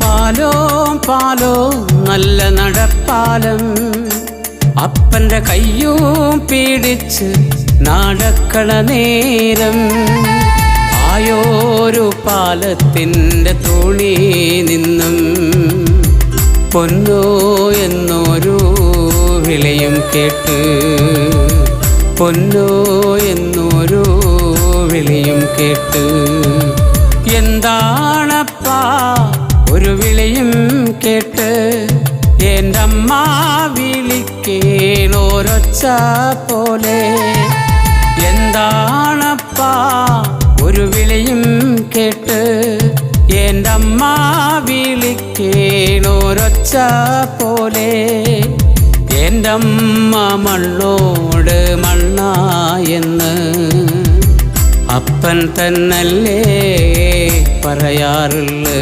പാലോ പാലോ നല്ല നടപ്പാലം, അപ്പൻ്റെ കയ്യും പിടിച്ച് നടക്കണ നേരം ആയോരു പാലത്തിൻ്റെ തുണി നിന്നും പൊന്നോ എന്നൊരു വിളിയും കേട്ട്, പൊന്നോ എന്നൊരു വിളിയും കേട്ട്. എന്താണപ്പാ ഒരു വിളിയും കേട്ട്, എൻ്റെ അമ്മ വിളിക്കേണോരൊച്ച പോലെ. എന്താണപ്പാ ഒരു വിളിയും കേട്ട്, എൻ്റെ അമ്മ വിളിക്കേണോരൊച്ച പോലെ. എൻ്റെ അമ്മ മണ്ണോട് മണ്ണായെന്ന് അപ്പൻ തന്നല്ലേ പറയാറുള്ളു.